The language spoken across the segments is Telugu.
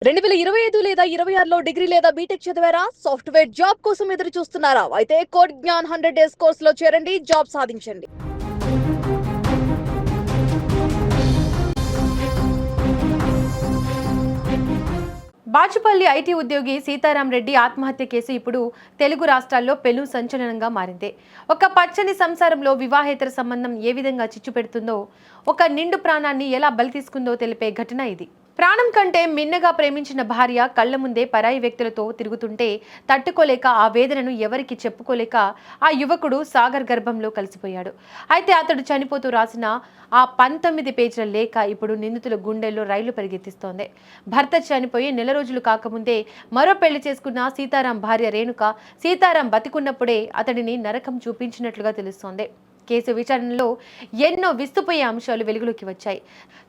2025 లేదా 26లో డిగ్రీ లేదా బీటెక్ చదివారా? సాఫ్ట్‌వేర్ జాబ్ కోసం ఎదురు చూస్తున్నారా? అయితే కోడ్ జ్ఞాన్ 100 డేస్ కోర్సులో చేరండి, జాబ్ సాధించండి. బాచుపల్లి ఐటీ ఉద్యోగి సీతారాం రెడ్డి ఆత్మహత్య కేసు ఇప్పుడు తెలుగు రాష్ట్రాల్లో పెను సంచలనంగా మారింది. ఒక పచ్చని సంసారంలో వివాహేతర సంబంధం ఏ విధంగా చిచ్చు పెడుతుందో, ఒక నిండు ప్రాణాన్ని ఎలా బలి తీసుకుందో తెలిపే ఘటన ఇది. ప్రాణం కంటే మిన్నగా ప్రేమించిన భార్య కళ్ల ముందే పరాయి వ్యక్తులతో తిరుగుతుంటే తట్టుకోలేక ఆ వేదనను ఎవరికి చెప్పుకోలేక ఆ యువకుడు సాగర్ గర్భంలో కలిసిపోయాడు. అయితే అతడు చనిపోతూ రాసిన ఆ 19 పేజీల లేఖ ఇప్పుడు నిందితుల గుండెల్లో రైలు పరిగెత్తిస్తోంది. భర్త చనిపోయి నెల రోజులు కాకముందే మరో పెళ్లి చేసుకున్న సీతారాం భార్య రేణుక సీతారాం బతికున్నప్పుడే అతడిని నరకం చూపించినట్లుగా తెలుస్తోంది. కేసు విచారణలో ఎన్నో విస్తుపోయే అంశాలు వెలుగులోకి వచ్చాయి.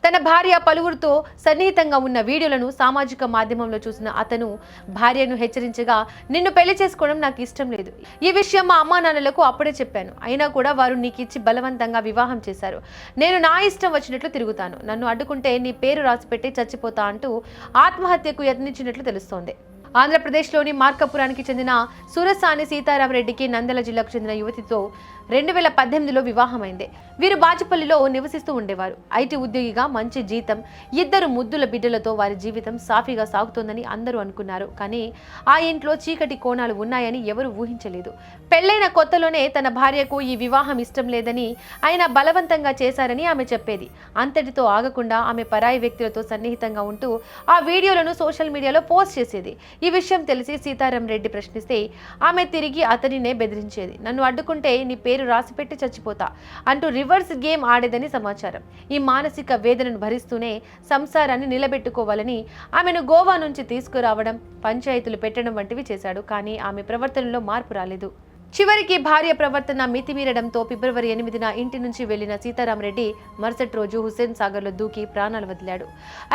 తన భార్య పలువురితో సన్నిహితంగా ఉన్న వీడియోలను సామాజిక మాధ్యమంలో చూసిన అతను భార్యను హెచ్చరించగా, నిన్ను పెళ్లి చేసుకోవడం నాకు ఇష్టం లేదు. ఈ విషయం మా అమ్మా నాన్నలకు అప్పుడే చెప్పాను. అయినా కూడా వారు నీకిచ్చి బలవంతంగా వివాహం చేశారు. నేను నా ఇష్టం వచ్చినట్లు తిరుగుతాను. నన్ను అడ్డుకుంటే నీ పేరు రాసిపెట్టి చచ్చిపోతా అంటూ ఆత్మహత్యకు యత్నించినట్లు తెలుస్తోంది. ఆంధ్రప్రదేశ్లోని మార్కాపురానికి చెందిన సురసాని సీతారాం రెడ్డికి నంద్యాల జిల్లాకు చెందిన యువతితో 2018లో వివాహమైంది. వీరు బాచుపల్లిలో నివసిస్తూ ఉండేవారు. ఐటీ ఉద్యోగిగా మంచి జీతం, 2 ముద్దుల బిడ్డలతో వారి జీవితం సాఫీగా సాగుతోందని అందరూ అనుకున్నారు. కానీ ఆ ఇంట్లో చీకటి కోణాలు ఉన్నాయని ఎవరూ ఊహించలేదు. పెళ్లైన కొత్తలోనే తన భార్యకు ఈ వివాహం ఇష్టం లేదని, ఆయన బలవంతంగా చేశారని ఆమె చెప్పేది. అంతటితో ఆగకుండా ఆమె పరాయి వ్యక్తులతో సన్నిహితంగా ఉంటూ ఆ వీడియోలను సోషల్ మీడియాలో పోస్ట్ చేసేది. ఈ విషయం తెలిసి సీతారాం రెడ్డి ప్రశ్నిస్తే ఆమె తిరిగి అతనినే బెదిరించేది. నన్ను అడ్డుకుంటే నీ పేరు రాసిపెట్టి చచ్చిపోతా అంటూ రివర్స్ గేమ్ ఆడేదని సమాచారం. ఈ మానసిక వేదనను భరిస్తూనే సంసారాన్ని నిలబెట్టుకోవాలని ఆమెను గోవా నుంచి తీసుకురావడం, పంచాయతీలు పెట్టడం వంటివి చేశాడు. కానీ ఆమె ప్రవర్తనలో మార్పు రాలేదు. చివరికి భార్య ప్రవర్తన మితిమీరడంతో ఫిబ్రవరి 8న ఇంటి నుంచి వెళ్లిన సీతారాం రెడ్డి మరుసటి రోజు హుస్సేన్ సాగర్లో దూకి ప్రాణాలు వదిలాడు.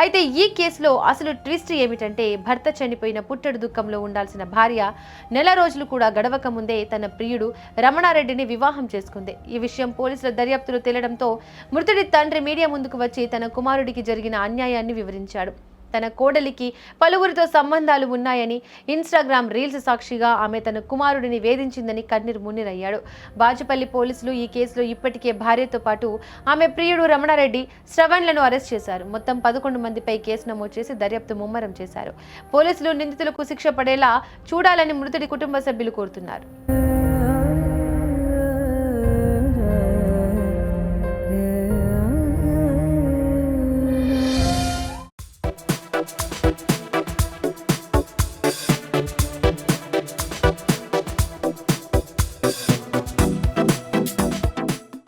అయితే ఈ కేసులో అసలు ట్విస్ట్ ఏమిటంటే, భర్త చనిపోయిన పుట్టెడు దుఃఖంలో ఉండాల్సిన భార్య నెల రోజులు కూడా గడవక ముందే తన ప్రియుడు రమణారెడ్డిని వివాహం చేసుకుంది. ఈ విషయం పోలీసుల దర్యాప్తులో తేలడంతో మృతుడి తండ్రి మీడియా ముందుకు వచ్చి తన కుమారుడికి జరిగిన అన్యాయాన్ని వివరించాడు. తన కోడలికి పలువురితో సంబంధాలు ఉన్నాయని, ఇన్స్టాగ్రామ్ రీల్స్ సాక్షిగా ఆమె తన కుమారుడిని వేధించిందని కన్నీరు మున్నీరయ్యాడు. బాచుపల్లి పోలీసులు ఈ కేసులో ఇప్పటికే భార్యతో పాటు ఆమె ప్రియుడు రమణారెడ్డి, శ్రవణ్లను అరెస్ట్ చేశారు. మొత్తం 11 మందిపై కేసు నమోదు చేసి దర్యాప్తు ముమ్మరం చేశారు. పోలీసులు నిందితులకు శిక్ష పడేలా చూడాలని మృతుడి కుటుంబ సభ్యులు కోరుతున్నారు.